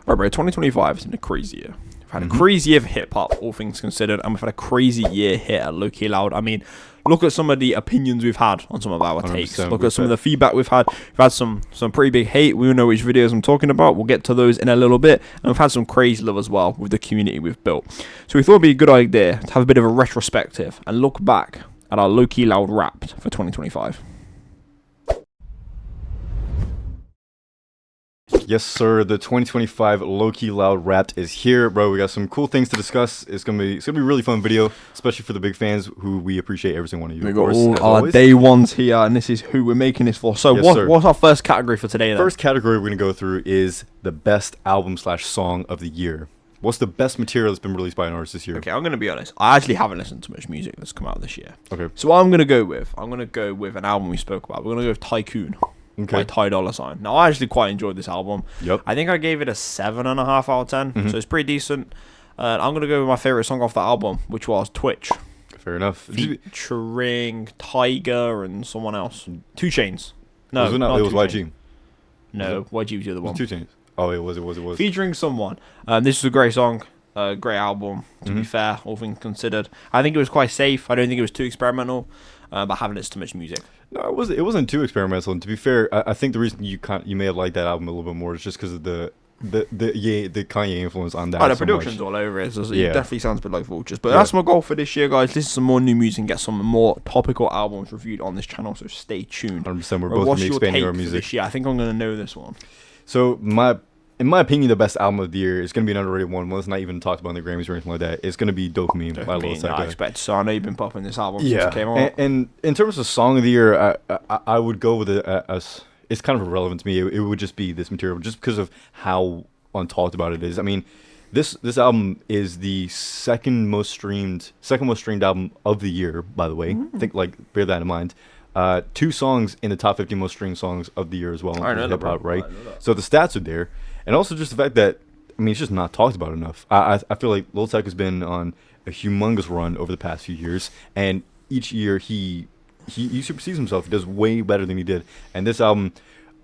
Right, bro, 2025 has been a crazy year. We've had a crazy year for hip-hop, all things considered, and we've had a crazy year here at LowkeyLoud. I mean, look at some of the opinions we've had on some of our takes. Look at some of the feedback we've had. We've had some pretty big hate. We all know which videos I'm talking about. We'll get to those in a little bit. And we've had some crazy love as well with the community we've built. So we thought it'd be a good idea to have a bit of a retrospective and look back at our LowkeyLoud Wrapped for 2025. Yes, sir. The 2025 LowkeyLoud Wrapped is here, bro. We got some cool things to discuss. It's gonna be a really fun video, especially for the big fans who we appreciate every single one of you. We got all our day ones here, and this is who we're making this for. So, what's our first category for today? Then? First category we're gonna go through is the best album/song of the year. What's the best material that's been released by an artist this year? Okay, I'm gonna be honest. I actually haven't listened to much music that's come out this year. Okay. So what I'm gonna go with an album we spoke about. We're gonna go with Tycoon. By Ty Dolla $ign. Now, I actually quite enjoyed this album. Yep. I think I gave it a 7.5 out of 10, so it's pretty decent. I'm going to go with my favorite song off the album, which was Twitch. Fair enough. Featuring Tiger and someone else. 2 Chainz. No, it was YG. No, YG was the other one. 2 Chainz. Oh, it was. Featuring someone. This is a great song. Great album, to be fair, all things considered. I think it was quite safe. I don't think it was too experimental, but I haven't listened to much music. No, it wasn't too experimental. And to be fair, I think the reason you may have liked that album a little bit more is just because of the Kanye influence on that. Oh, the production's all over it. So it definitely sounds a bit like Vultures. But that's my goal for this year, guys. Listen to some more new music and get some more topical albums reviewed on this channel. So stay tuned. 100%. We're both going to be expanding our music. This year? I think I'm going to know this one. So in my opinion, the best album of the year is going to be an underrated one that's not even talked about in the Grammys or anything like that. It's going to be Dopamine by Lil Tecca. I expect so. I know you've been popping this album since it came out. And in terms of song of the year, I would go with it as it's kind of irrelevant to me. It would just be this material just because of how untalked about it is. I mean, this album is the second most streamed album of the year, by the way. I think, bear that in mind. 2 songs in the top 50 most streamed songs of the year as well. I know that, bro. Right? So the stats are there. And also just the fact that, I mean, it's just not talked about enough. I feel like Lil Tecca has been on a humongous run over the past few years. And each year he supersedes himself. He does way better than he did. And this album,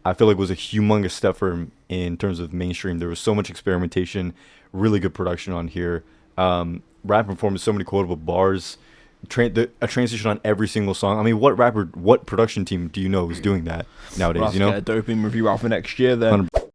I feel like, was a humongous step for him in terms of mainstream. There was so much experimentation, really good production on here. Rap performance, so many quotable bars. A transition on every single song. I mean, what production team do you know is doing that nowadays? Well, get a doping review out for next year then. 100%.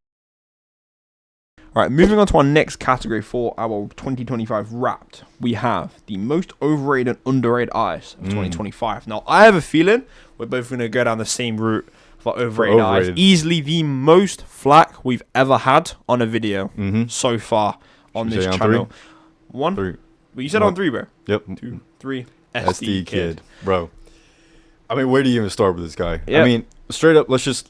All right, moving on to our next category for our 2025 Wrapped, we have the most overrated and underrated artists of 2025. Now, I have a feeling we're both going to go down the same route for overrated artists. Easily the most flack we've ever had on a video so far on this channel. 3? 1? 3. Well, you said 1. On 3, bro. Yep. 2, 3. SD Kid, bro. I mean, where do you even start with this guy? Yep. I mean, straight up, let's just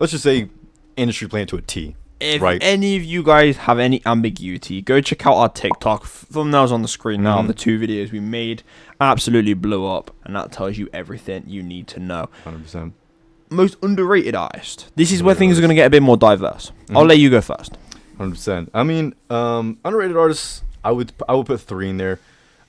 say industry plan to a T. If any of you guys have any ambiguity, go check out our TikTok. Thumbnails on the screen now. The 2 videos we made absolutely blew up, and that tells you everything you need to know. 100%. Most underrated artist. This is where things are going to get a bit more diverse. I'll let you go first. 100%. I mean, underrated artists, I would put 3 in there.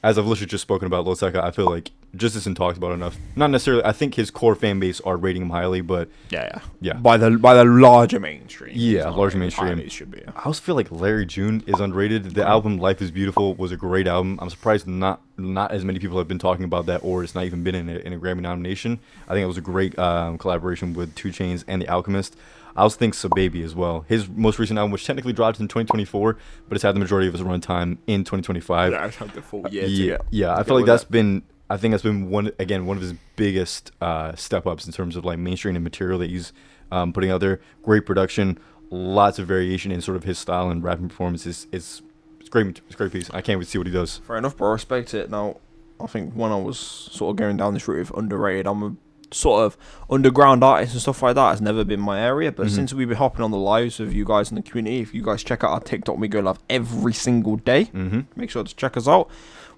As I've literally just spoken about Lil Tecca, I feel like just isn't talked about enough. Not necessarily. I think his core fan base are rating him highly, but yeah. By the larger mainstream. Yeah, larger mainstream. Should be. I also feel like Larry June is underrated. The album Life Is Beautiful was a great album. I'm surprised not as many people have been talking about that, or it's not even been in a Grammy nomination. I think it was a great collaboration with 2 Chainz and The Alchemist. I also think Baby as well. His most recent album, which technically dropped in 2024, but it's had the majority of his runtime in 2025. Yeah, it's had the full year. I feel like that's been one of his biggest step ups in terms of like mainstream and material that he's putting out there. Great production, lots of variation in sort of his style and rapping performances. It's great. It's a great piece. I can't wait to see what he does. Fair enough, bro. I respect it. Now, I think when I was sort of going down this route of underrated, I'm a sort of underground artists and stuff like that has never been my area, but since we've been hopping on the lives of you guys in the community, if you guys check out our TikTok, we go live every single day. Make sure to check us out.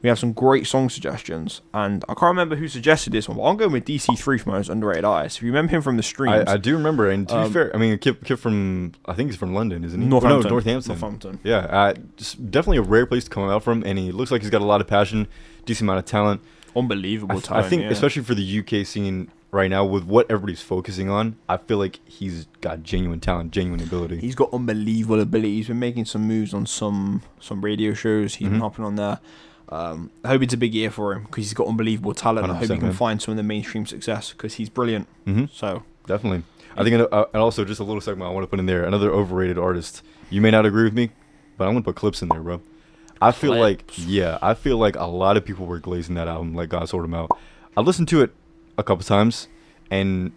We have some great song suggestions, and I can't remember who suggested this one, but I'm going with DC3 for most underrated artists. If you remember him from the streams, I do remember. And to be fair, I mean, kid from, I think he's from London, isn't he? Northampton. Yeah, just definitely a rare place to come out from, and he looks like he's got a lot of passion, decent amount of talent, unbelievable talent. I think especially for the UK scene. right now with what everybody's focusing on, I feel like he's got genuine talent, genuine ability. He's got unbelievable ability. He's been making some moves on some radio shows. He's been hopping on there. I hope it's a big year for him because he's got unbelievable talent. I hope he can find some of the mainstream success because he's brilliant. So definitely. I think, and also just a little segment I want to put in there. Another overrated artist. You may not agree with me, but I'm gonna put Clips in there, bro. I feel like a lot of people were glazing that album like God sorted him out. I listened to it a couple times, and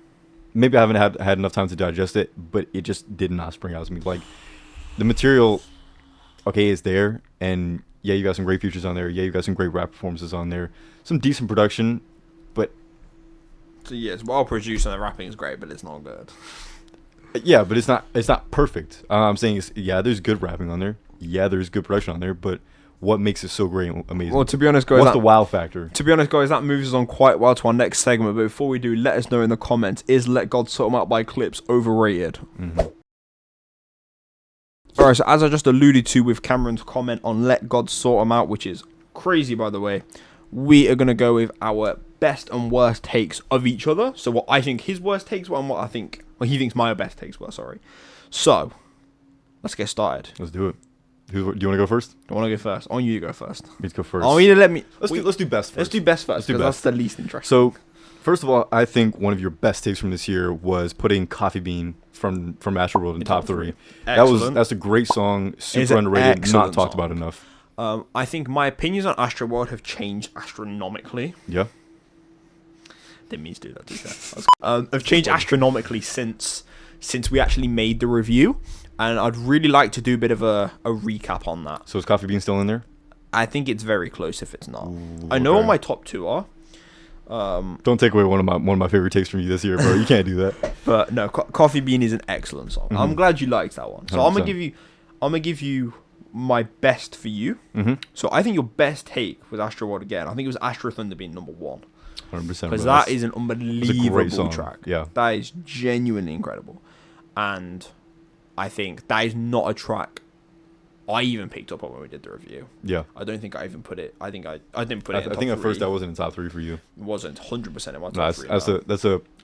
maybe I haven't had enough time to digest it, but it just did not spring out to me. Like, the material, okay, is there, and yeah, you got some great features on there. Yeah, you got some great rap performances on there. Some decent production, but... So yeah, it's well produced and the rapping is great, but it's not good. Yeah, but it's not perfect. I'm saying, there's good rapping on there. Yeah, there's good production on there, but... what makes it so great and amazing? Well, to be honest, guys, what's the wow factor? To be honest, guys, that moves us on quite well to our next segment. But before we do, let us know in the comments: is "Let God Sort 'Em Out" by Clips overrated? All right. So as I just alluded to with Cameron's comment on "Let God Sort 'Em Out," which is crazy, by the way, we are gonna go with our best and worst takes of each other. So what I think his worst takes were, and what I think he thinks my best takes were. Sorry. So let's get started. Let's do it. Do you want to go first? I want to go first. I want you to go first. Me to go first. I want you to let me. Let's do best first. Let's do best first because that's the least interesting. So, first of all, I think one of your best takes from this year was putting Coffee Bean from Astroworld in top 3. That's a great song, super underrated, not talked about enough. I think my opinions on Astroworld have changed astronomically. Yeah. Didn't mean to do that to you. Have changed astronomically since we actually made the review. And I'd really like to do a bit of a recap on that. So is Coffee Bean still in there? I think it's very close if it's not. I know what my top 2 are. Don't take away one of my favorite takes from you this year, bro. You can't do that. But no, Coffee Bean is an excellent song. I'm glad you liked that one. So 100%. I'm gonna give you my best for you. So I think your best take was Astroworld again. I think it was Astro Thunder being number 1. 100%. Because that is an unbelievable track. Yeah. That is genuinely incredible. And I think that is not a track I even picked up on when we did the review. Yeah. I don't think I even put it. I didn't put it in top 3. I think at first that wasn't in top 3 for you. It wasn't 100% in my top 3.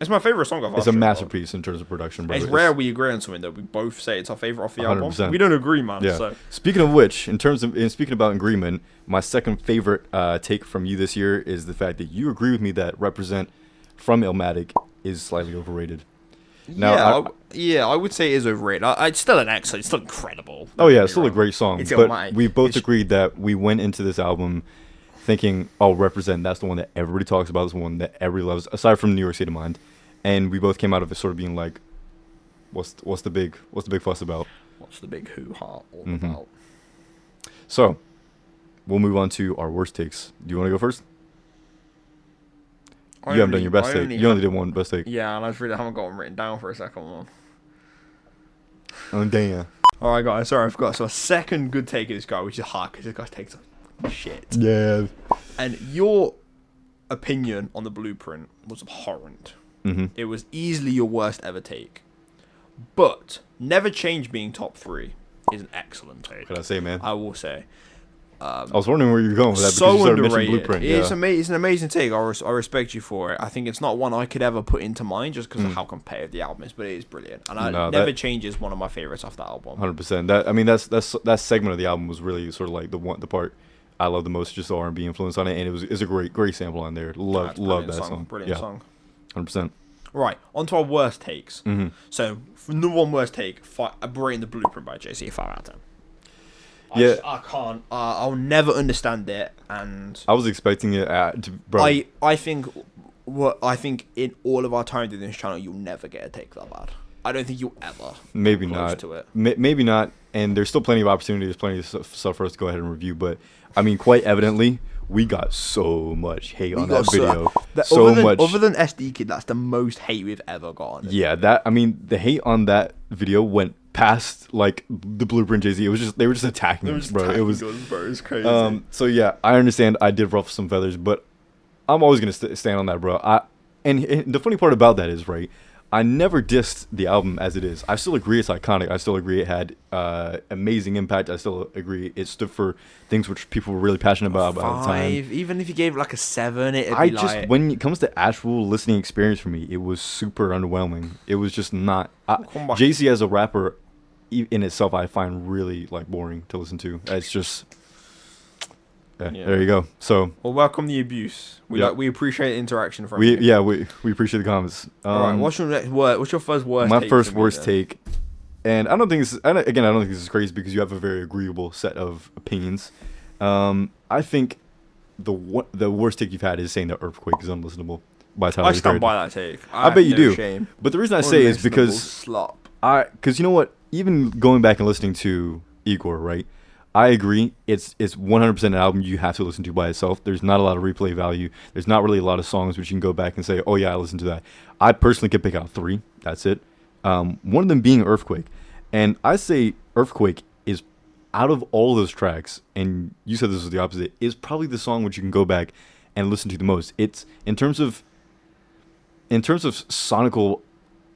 It's my favorite song off. It's a masterpiece in terms of production, bro. It's rare we agree on something that we both say it's our favorite off the 100%. album. We don't agree, man. Yeah. So. Speaking of which, speaking about agreement, my second favorite take from you this year is the fact that you agree with me that Represent from Illmatic is slightly overrated. Now, I would say it is overrated. It's still it's still incredible. It's still a great song. But we both agreed that we went into this album thinking, Represent, that's the one that everybody talks about, that's the one that everybody loves, aside from New York State of Mind. And we both came out of it sort of being like, what's the big fuss about? What's the big hoo-ha all about? So, we'll move on to our worst takes. Do you want to go first? You haven't done your best take. You only did one best take. Yeah, and I haven't got them written down for a second one. Oh, damn. Alright, guys, sorry, I forgot. So, a second good take of this guy, which is hard because this guy takes shit. Yeah. And your opinion on the Blueprint was abhorrent. It was easily your worst ever take. But Never Change being top 3 is an excellent take. What can I say, man? I will say. I was wondering where you were going with that so because you started underrated. Blueprint. It's an amazing take. I respect you for it. I think it's not one I could ever put into mind just because of how competitive the album is, but it is brilliant. And Never Change is one of my favorites off that album. 100%. That segment of the album was really sort of like the part I love the most, just the R&B influence on it, and it's a great sample on there. Love that song. Brilliant song. 100%. Right, on to our worst takes. So, for number 1 worst take, Breaking the Blueprint by Jay-Z, 5 out of 10. I can't. I'll never understand it, and I was expecting it bro. I think in all of our time doing this channel, you'll never get a take that bad. I don't think you'll ever. Maybe close not. To it. Maybe not. And there's still plenty of opportunities, plenty of stuff for us to go ahead and review. But I mean, quite evidently, we got so much hate on that video. Other than SD Kid, that's the most hate we've ever gotten. Yeah, the hate on that video went past like the Blueprint Jay-Z. It was just they were just attacking us, bro. It was crazy. So yeah, I understand. I did ruffle some feathers, but I'm always gonna stand on that, bro. And the funny part about that is, right, I never dissed the album as it is. I still agree it's iconic. I still agree it had amazing impact. I still agree it stood for things which people were really passionate about at the time. Even if you gave it like a 7, it'd be like... When it comes to actual listening experience for me, it was super underwhelming. It was just not... Jay-Z as a rapper in itself, I find really like boring to listen to. It's just... Yeah. There you go. So, well, welcome the abuse. We appreciate the interaction from you. Yeah, we appreciate the comments. All right, what's your next word? What's your first worst? My first worst take, and I don't think this. I don't think this is crazy because you have a very agreeable set of opinions. I think the worst take you've had is saying that Earthquake is unlistenable by Tyler. I stand by that take. I bet you do. Shame. But the reason I say is because because you know what? Even going back and listening to Igor, right? I agree. It's 100% an album you have to listen to by itself. There's not a lot of replay value. There's not really a lot of songs which you can go back and say, oh yeah, I listened to that. I personally could pick out 3. That's it. One of them being Earthquake. And I say Earthquake is, out of all of those tracks, and you said this was the opposite, is probably the song which you can go back and listen to the most. It's in terms of sonical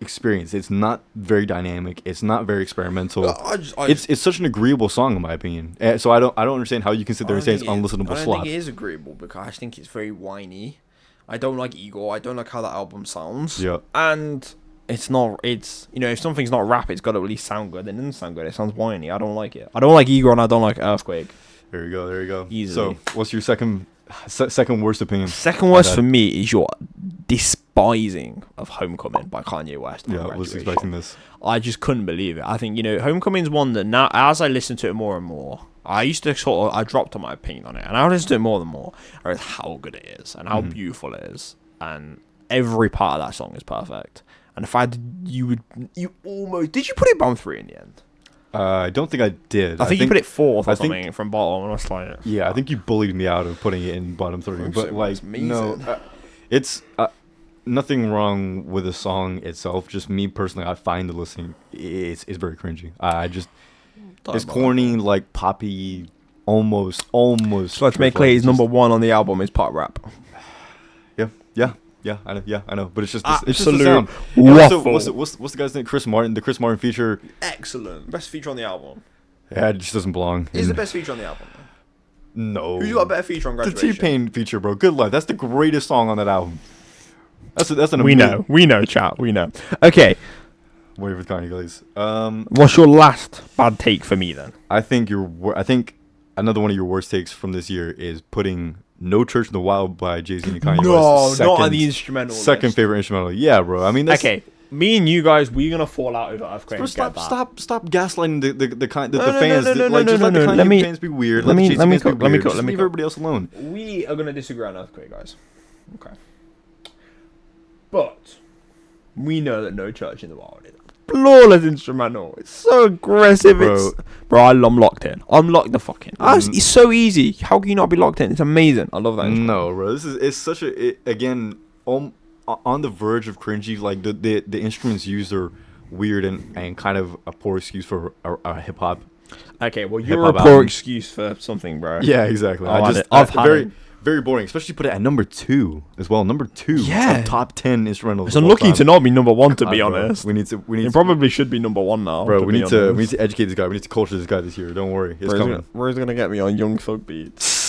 experience, it's not very dynamic, it's not very experimental. It's such an agreeable song in my opinion, so I don't understand how you can sit there and say it's unlistenable slop. I don't think it is agreeable because I think it's very whiny. I don't like Igor. I don't like how that album sounds. Yeah. And it's if something's not rap, it's got to at least sound good. It doesn't sound good. It sounds whiny. I don't like it. I don't like Igor and I don't like Earthquake. There you go. Easily. So what's your second worst opinion? Second worst for me is your despising of Homecoming by Kanye West. Yeah, I was expecting this. I just couldn't believe it. I think, Homecoming's one that now, as I listen to it more and more, I used to I dropped on my opinion on it, and I listen to it more and more. I realize how good it is, and how beautiful it is, and every part of that song is perfect. And the fact that you almost... Did you put it bottom 3 in the end? I don't think I did. I think you put it 4th or something from bottom, and I was like... Yeah, I think you bullied me out of putting it in bottom 3. But, no... It's nothing wrong with the song itself. Just me personally, I find the listening it's very cringy. I just it's corny, like poppy, almost. So let's make clear, he's number 1 on the album is pop rap. Yeah, I know. But it's just it's just the sound. What's the guy's name? Chris Martin. The Chris Martin feature. Excellent, best feature on the album. Yeah, it just doesn't belong. Is the best feature on the album? No. Who's got a better feature on Graduation? The T-Pain feature, bro. Good Life. That's the greatest song on that album. That's an We know, chat. We know. Okay. Wait for Kanye Glaze. What's your last bad take for me then? I think another one of your worst takes from this year is putting No Church in the Wild by Jay-Z and Kanye West. No, not on the instrumental. Second favorite instrumental. Yeah, bro. I mean, that's... Okay. Me and you guys, we're gonna fall out over Earthquake. Bro, stop gaslighting the fans. Just let the Kanye fans be weird. Let me leave everybody else alone. We are gonna disagree on Earthquake, guys. Okay. But we know that No Church in the Wild is a flawless instrumental. It's so aggressive. Bro, I'm locked in. I'm locked the fucking. It's so easy. How can you not be locked in? It's amazing. I love that. No, bro. It's such a again. On the verge of cringy, like the instruments used are weird and kind of a poor excuse for a hip hop. Okay, well you're a poor excuse for something, bro. Yeah, exactly. Very boring, especially put it at number 2 as well. Number 2, yeah, top 10 instrumentals. It's unlucky to not be number 1, to be honest. We need. It probably should be number 1 now, bro. We need to educate this guy. We need to culture this guy this year. Don't worry, it's coming. Where's gonna get me on Young Thug beats?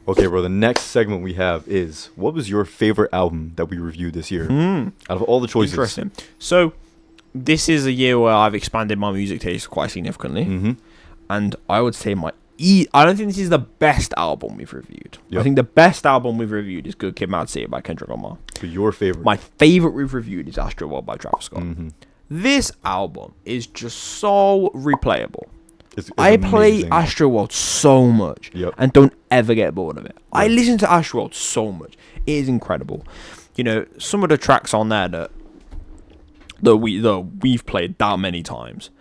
Okay, bro, the next segment we have is, what was your favorite album that we reviewed this year? Out of all the choices. Interesting. So, this is a year where I've expanded my music taste quite significantly. And I would say I don't think this is the best album we've reviewed. Yep. I think the best album we've reviewed is Good Kid, Mad City by Kendrick Lamar. But your favorite? My favorite we've reviewed is Astroworld by Travis Scott. This album is just so replayable. It's I play Astroworld so much and don't ever get bored of it. I listen to Astroworld so much. It is incredible. Some of the tracks on there that we've played that many times.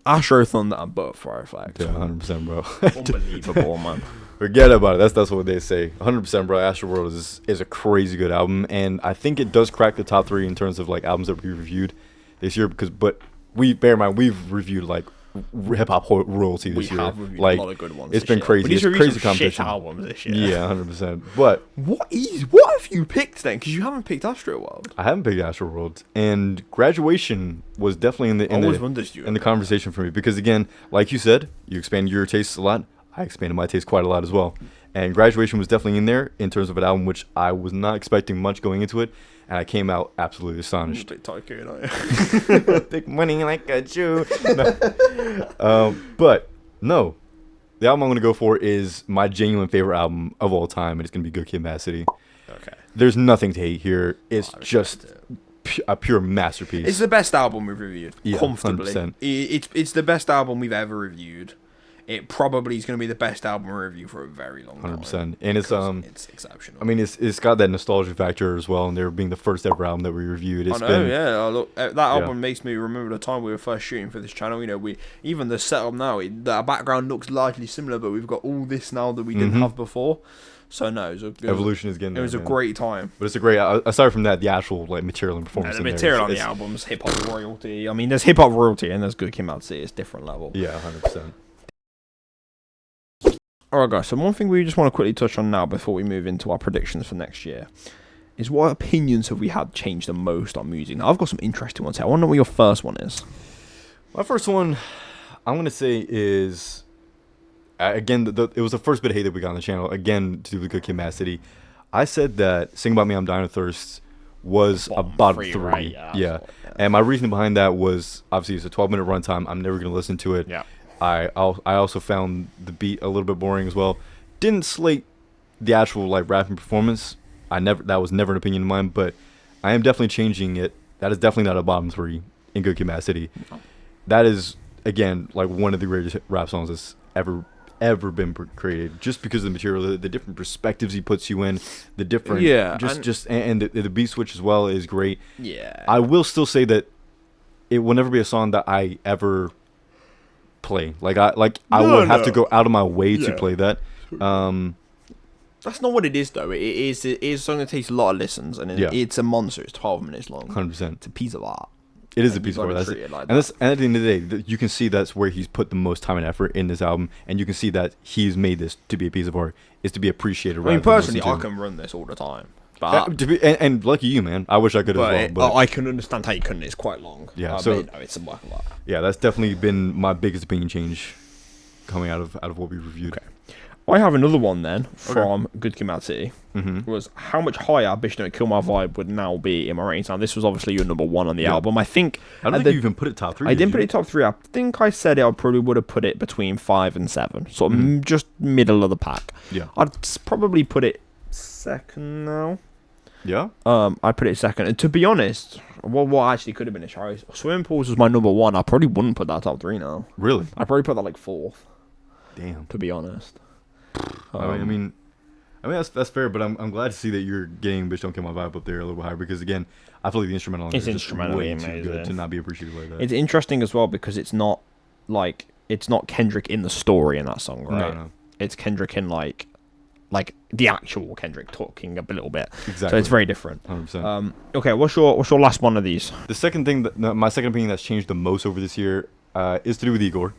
Astro Thunder and Butterfly Effect. Yeah, 100%, bro. Unbelievable, man. Forget about it. That's what they say. 100%, bro. Astroworld is a crazy good album, and I think it does crack the top 3 in terms of like albums that we reviewed this year. But bear in mind, we've reviewed like hip hop royalty this year. We have reviewed like a lot of good ones. it's been year. crazy. It's crazy shit competition. albums this year. Yeah, 100%. But what have you picked then? Because you haven't picked Astroworld. I haven't picked Astroworld, and Graduation was definitely in the conversation for me because again, like you said, you expanded your tastes a lot. I expanded my taste quite a lot as well. And Graduation was definitely in there in terms of an album which I was not expecting much going into it, and I came out absolutely astonished. Big tycoon, aren't you? Big money like a Jew. But no, the album I'm going to go for is my genuine favorite album of all time, and it's going to be Good Kid, Mad City. Okay. There's nothing to hate here. It's just a pure masterpiece. It's the best album we've reviewed, comfortably. 100%. It's the best album we've ever reviewed. It probably is going to be the best album we review for a very long time. 100%. And it's exceptional. I mean, it's got that nostalgia factor as well, and there being the first ever album that we reviewed. Look, that album makes me remember the time we were first shooting for this channel. You know, even the setup now, our background looks largely similar, but we've got all this now that we didn't have before. So no, evolution is getting there. It was a great time. But it's a great. Aside from that, the actual material and performance. The material on the album's hip hop royalty. I mean, there's hip hop royalty and there's Good Kid, Mad City. It's different level. Yeah, 100%. Alright guys, so one thing we just want to quickly touch on now before we move into our predictions for next year is what opinions have we had change the most on music? Now I've got some interesting ones here. I want to know what your first one is. My first one, I'm going to say is, again, it was the first bit of hate that we got on the channel, again, to do with Good Kid, Mad City. I said that Sing About Me, I'm Dying of Thirst was a bottom three. Right? Yeah. And my reason behind that was, obviously, it's a 12-minute runtime. I'm never going to listen to it. Yeah. I also found the beat a little bit boring as well. Didn't slate the actual like rapping performance. That was never an opinion of mine, but I am definitely changing it. That is definitely not a bottom three in Good Kid, Mad City. That is again like one of the greatest rap songs that's ever been created, just because of the material, the different perspectives he puts you in, the different and the beat switch as well is great. Yeah, I will still say that it will never be a song that I ever play. I would have to go out of my way to play that. That's not what it is though. It is a song that takes a lot of listens, and it's a monster. It's 12 minutes long. 100%. It's a piece of art. It is a piece of art. And at the end of the day, you can see that's where he's put the most time and effort in this album, and you can see that he's made this to be a piece of art. Is to be appreciated. I mean, personally, I can run this all the time. But and lucky you, man. I wish I could as well. But I can understand how you couldn't. It's quite long. Yeah, it's a work of art. Yeah, that's definitely been my biggest opinion change coming out of what we reviewed. Okay. I have another one then from Good Kid, Mad City. Was how much higher Bitch Don't Kill My Vibe would now be in my ratings. Now this was obviously your number one on the album. I don't think you even put it top three. I didn't put it top three. I think I said I probably would have put it between 5 and 7, sort of just middle of the pack. Yeah, I'd probably put it second now. Yeah. I put it second. And to be honest, what actually could have been a choice. Swimming Pools was my number one. I probably wouldn't put that top 3 now. Really? I'd probably put that like 4th. Damn. To be honest. I mean that's fair, but I'm glad to see that you're getting Bitch Don't Kill My Vibe up there a little bit higher, because again, I feel like the instrumental on it's is instrumentally just way amazing. Too good to not be appreciated like that. It's interesting as well because it's not Kendrick in the story in that song, right? No. It's Kendrick in like the actual Kendrick talking a little bit. Exactly. So it's very different. 100%. Okay, what's your last one of these? The second thing my second opinion that's changed the most over this year is to do with Igor.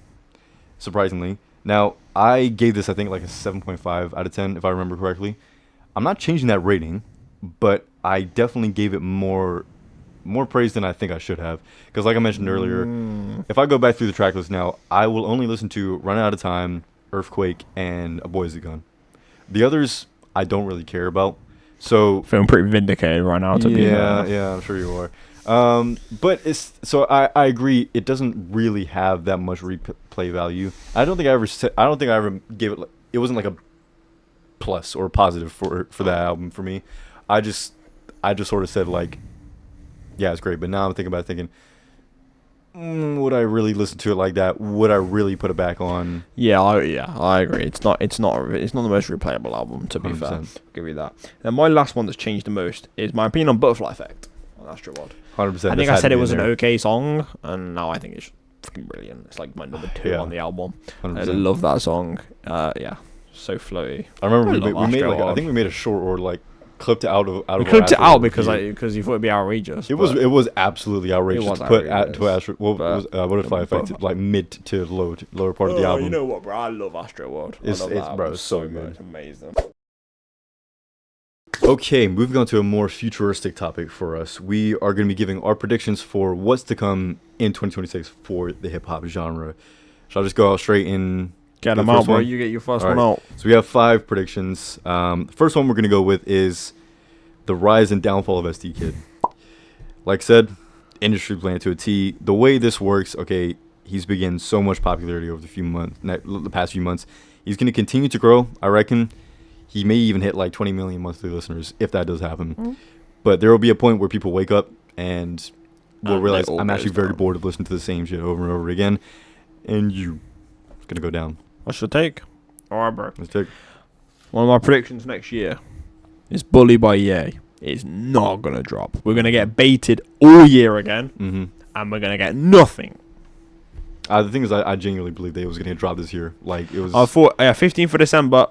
Surprisingly. Now, I gave this I think like a 7.5 out of 10 if I remember correctly. I'm not changing that rating, but I definitely gave it more praise than I think I should have, because like I mentioned earlier, if I go back through the track list now, I will only listen to Run Out of Time, Earthquake, and A Boy's a Gun. The others I don't really care about. So feeling pretty vindicated right now. Yeah, I'm sure you are. But it's so I agree. It doesn't really have that much replay value. I don't think I ever gave it. It wasn't like a plus or positive for that album for me. I just sort of said like, yeah, it's great. But now I'm thinking, would I really listen to it like that? Would I really put it back on? Yeah, I agree. It's not the most replayable album, to be 100%. fair. I'll give you that. And my last one that's changed the most is my opinion on Butterfly Effect on Astroworld. 100%. I think I said it was an okay song, and now I think it's fucking brilliant. It's like my number 2 on the album. 100%. I love that song. Yeah, so floaty. I remember we made I think we made a short or like clipped it out of We clipped it out because you thought it'd be outrageous. It was absolutely outrageous. It was to put outrageous. what if I affected like mid to lower part of the album. You know what, bro? I love Astro World. It's so good. It's amazing. Okay, moving on to a more futuristic topic for us. We are going to be giving our predictions for what's to come in 2026 for the hip hop genre. Shall I just go out straight in? Get them out, bro. You get your first one out. So we have 5 predictions. The first one we're going to go with is the rise and downfall of SD Kid. Like I said, industry plan to a T. The way this works, okay, he's been getting so much popularity over the past few months. He's going to continue to grow, I reckon. He may even hit like 20 million monthly listeners if that does happen. Mm-hmm. But there will be a point where people wake up and will realize I'm actually very bored of listening to the same shit over and over again. And it's going to go down. What's your take? All right, bro. Let's take. One of my predictions next year is Bully by Ye is not going to drop. We're going to get baited all year again. Mm-hmm. And we're going to get nothing. The thing is, I genuinely believe that it was going to drop this year. Like, it was. I thought 15th of December.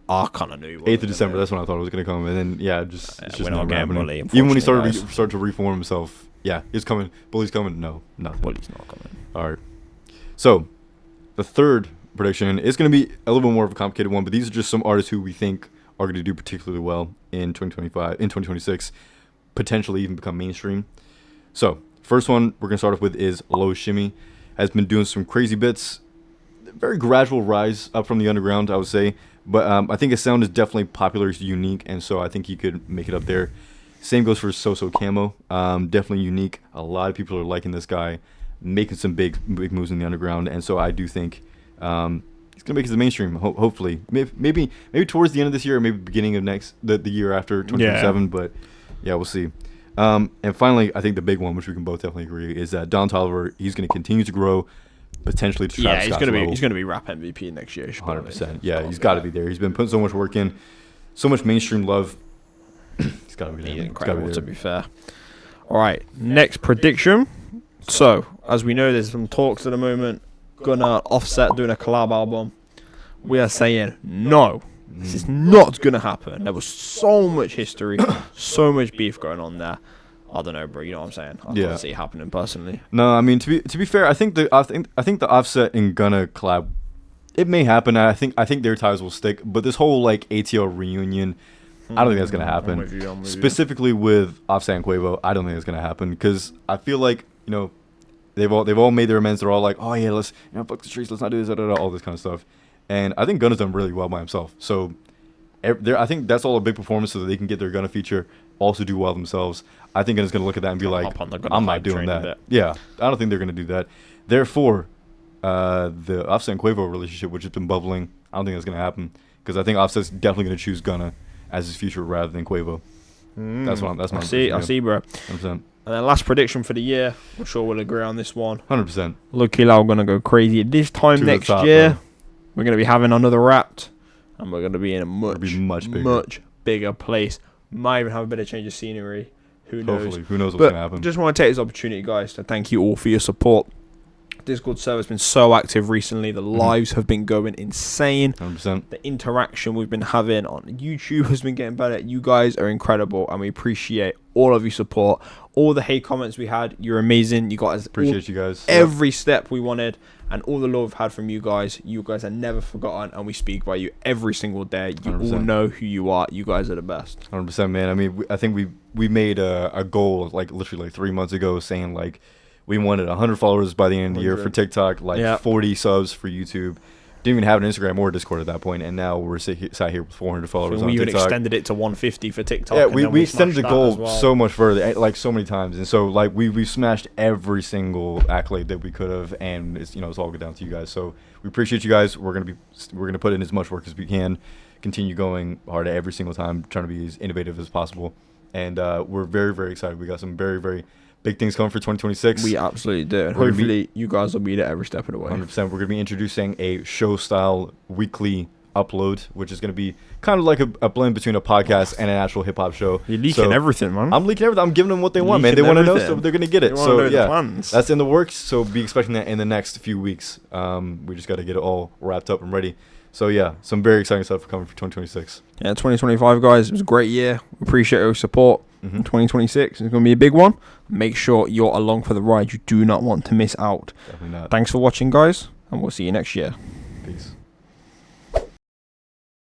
I kind of knew. 8th of December. That's when I thought it was going to come, and then it's just not happening. Bully, even when he started to reform himself, he's coming. Bully's coming. No, nothing. Bully's not coming. All right. So, the third prediction is going to be a little bit more of a complicated one, but these are just some artists who we think are going to do particularly well in 2026, potentially even become mainstream. So, first one we're going to start off with is Low Shimmy. Has been doing some crazy bits. Very gradual rise up from the underground, I would say. But I think his sound is definitely popular, it's unique, and so I think he could make it up there. Same goes for So Camo. Definitely unique. A lot of people are liking this guy, making some big moves in the underground, and so I do think he's gonna make it to the mainstream. Hopefully, maybe towards the end of this year, or maybe beginning of the year after 2027. Yeah. But we'll see. And finally, I think the big one, which we can both definitely agree, is that Don Toliver. He's gonna continue to grow. Potentially to Travis Scott's level. He's gonna be rap MVP next year. 100%. Yeah, he's got to be there. He's been putting so much work in, so much mainstream love. He's got to be there. He's incredible, to be fair. All right, next prediction. So, as we know, there's some talks at the moment. Gonna Offset doing a collab album. We are saying no. This is not gonna happen. There was so much history, so much beef going on there. I don't know, bro. You know what I'm saying? I can't see it happening personally. No, I mean to be fair, I think the Offset and Gunna collab, it may happen. I think their ties will stick. But this whole like ATL reunion, I don't think that's gonna happen. I'm with you. Specifically with Offset and Quavo, I don't think it's gonna happen because I feel like they've all made their amends. They're all like, oh yeah, let's fuck the streets, let's not do this, all this kind of stuff. And I think Gunna's done really well by himself. So I think that's all a big performance so that they can get their Gunna feature, also do well themselves. I think Gunna's going to look at that and be like, I'm not doing that. Yeah, I don't think they're going to do that. Therefore, the Offset and Quavo relationship, which has been bubbling, I don't think that's going to happen because I think Offset's definitely going to choose Gunna as his future rather than Quavo. That's my I see, bro. 100%. And then last prediction for the year, I'm sure we'll agree on this one. 100%. LowkeyLoud going to go crazy this time next year. Bro. We're going to be having another Wrapped, and we're going to be in a much bigger place. Might even have a bit of change of scenery. Who knows? Hopefully. Who knows what's going to happen. Just want to take this opportunity, guys, to thank you all for your support. Discord server has been so active recently. The lives have been going insane. 100%. The interaction we've been having on YouTube has been getting better. You guys are incredible, and we appreciate all of your support. All the hate comments we had, you're amazing. You guys appreciate you guys. Every step we wanted, and all the love we've had from you guys. You guys are never forgotten, and we speak by you every single day. You 100%. All know who you are. You guys are the best. 100%, man. I mean, I think we made a goal like literally like 3 months ago, saying like we wanted 100 followers by the end of the year for TikTok, like 40 subs for YouTube. Didn't even have an Instagram or Discord at that point, and now we're sat here with 400 followers on TikTok. We even extended it to 150 for TikTok. Yeah, we extended the goal so much further, like so many times, and so like we smashed every single accolade that we could have, and it's all good down to you guys. So we appreciate you guys. We're gonna put in as much work as we can, continue going hard every single time, trying to be as innovative as possible, and we're very, very excited. We got some very, very big things coming for 2026. We absolutely do. Hopefully, you guys will be there every step of the way. 100%. We're going to be introducing a show-style weekly upload, which is going to be kind of like a blend between a podcast and an actual hip hop show. You're leaking everything, man. I'm leaking everything. I'm giving them what they want, man. They want to know, so they're going to get it. So yeah, that's in the works. So be expecting that in the next few weeks. We just got to get it all wrapped up and ready. So yeah, some very exciting stuff coming for 2026. Yeah, 2025, guys. It was a great year. We appreciate your support. 2026 is going to be a big one. Make sure you're along for the ride. You do not want to miss out. Definitely not. Thanks for watching, guys, and we'll see you next year. Peace.